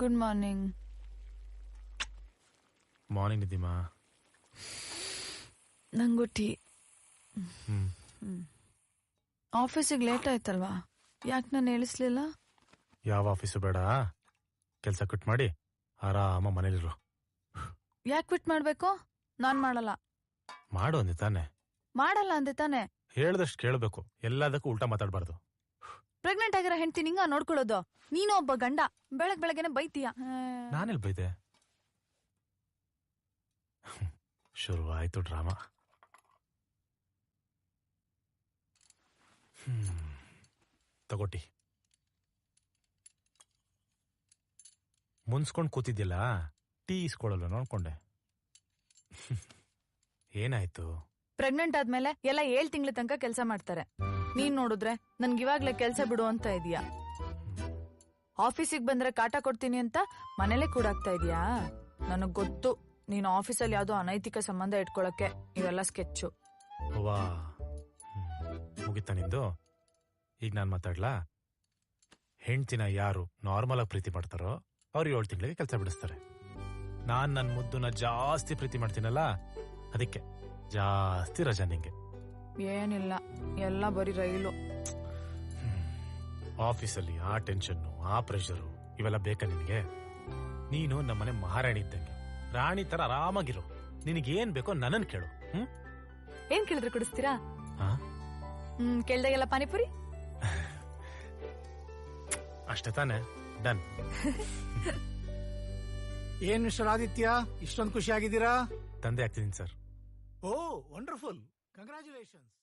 Good morning. Morning ನಿಧಿಮಾ. ನಂಗೂ tea. ಆಫೀಸಿಗೆ late ಆಯ್ತಲ್ವಾ? ಯಾಕೆ ನಾನು ಹೇಳಿಸ್ಲಿಲ್ಲ? ಯಾವ ಆಫೀಸು ಬೇಡ, ಕೆಲಸ ಕ್ವಿಟ್ ಮಾಡಿ ಆರಾಮ ಮನೇಲಿರು. ಯಾಕೆ ಕ್ವಿಟ್ ಮಾಡ್ಬೇಕು? ನಾನ್ ಮಾಡಲ್ಲ. ಮಾಡು ಅಂದೆ ತಾನೆ. ಮಾಡಲ್ಲ ಅಂದೆ ತಾನೆ. ಹೇಳ್ದಷ್ಟು ಕೇಳಬೇಕು, ಎಲ್ಲದಕ್ಕೂ ಉಲ್ಟಾ ಮಾತಾಡಬಾರ್ದು. ಪ್ರೆಗ್ನೆಂಟ್ ಆಗಿರೋ ಹೆಂಡ್ತಿ ನಿಂಗ ನೋಡ್ಕೊಳ್ಳೋದು. ನೀನು ಒಬ್ಬ ಗಂಡ ಬೆಳಗ್ಗೆನೆ ಬೈತೀಯ. ನಾನೆಲ್ ಬೈದೆ? ಶುರು ಆಯ್ತು ಡ್ರಾಮಾ. ತಗೋಟಿ. ಮುನ್ಸ್ಕೊಂಡ್ ಕೂತಿದ್ಯಲ್ಲ, ಟೀ ಇಸ್ಕೊಳಲ್ಲ ನೋಡ್ಕೊಂಡೆ. ಏನಾಯ್ತು? ಪ್ರೆಗ್ನೆಂಟ್ ಆದ್ಮೇಲೆ ಎಲ್ಲ 7 ತಿಂಗಳ ತನಕ ಕೆಲಸ ಮಾಡ್ತಾರೆ. ನೀನ್ ನೋಡಿದ್ರೆ ನನ್ಗೆ ಇವಾಗ್ಲೇ ಕೆಲ್ಸ ಬಿಡು ಅಂತ ಇದೀಯಾ. ಆಫೀಸಿಗೆ ಬಂದ್ರೆ ಕಾಟ ಕೊಡ್ತೀನಿ ಅಂತ ಮನೇಲೆ ಕೂಡಾಗ್ತಾ ಇದೀಯಾ. ನನಗ್ ಗೊತ್ತು ನೀನ್ ಆಫೀಸಲ್ಲಿ ಯಾವ್ದೋ ಅನೈತಿಕ ಸಂಬಂಧ ಇಟ್ಕೊಳಕ್ಕೆ ಇವೆಲ್ಲ ಸ್ಕೆಚ್ಚು. ವಾ, ಮುಗಿತಾ ನಿಂದು? ಈಗ ನಾನ್ ಮಾತಾಡ್ಲಾ? ಹೆಂಡ್ತಿನ ಯಾರು ನಾರ್ಮಲ್ ಆಗಿ ಪ್ರೀತಿ ಮಾಡ್ತಾರೋ ಅವ್ರು 7 ತಿಂಗಳಿಗೆ ಕೆಲಸ ಬಿಡಿಸ್ತಾರೆ. ನಾನ್ ನನ್ ಮುದ್ದುನ ಜಾಸ್ತಿ ಪ್ರೀತಿ ಮಾಡ್ತೀನಲ್ಲ, ಅದಕ್ಕೆ ಜಾಸ್ತಿ ರಜಾ ನಿಂಗೆ. ಏನಿಲ್ಲ, ಎಲ್ಲ ಬರೀ ರೈಲು. ಆಫೀಸಲ್ಲಿ ಆ ಟೆನ್ಷನ್ನು, ಆ ಪ್ರೆಷರು ಇವೆಲ್ಲ ಬೇಕಾ ನಿನಗೆ? ನೀನು ನಮ್ಮನೆ ಮಹಾರಾಣಿ ಇದ್ದಂಗೆ, ರಾಣಿ ತರ ಆರಾಮಾಗಿರು. ನಿನಗೇನ್ ಬೇಕೋ ನನ್ನನ್ ಕೇಳು. ಏನ್ ಕೇಳಿದ್ರೆ ಕೊಡಿಸ್ತೀರಾ? ಕೇಳ್ದಾಗೆಲ್ಲ ಪಾನಿಪುರಿ. ಅಷ್ಟೇ ತಾನೆ? ಡನ್. ಏನ್ ಮಿಸ್ಟರ್ ಆದಿತ್ಯ, ಇಷ್ಟೊಂದು ಖುಷಿ ಆಗಿದ್ದೀರಾ? ತಂದೆ ಆಗ್ತಿದ್ದೀನಿ ಸರ್. ಓ ವಂಡರ್ಫುಲ್, ಕಂಗ್ರಾಚುಲೇಷನ್ಸ್.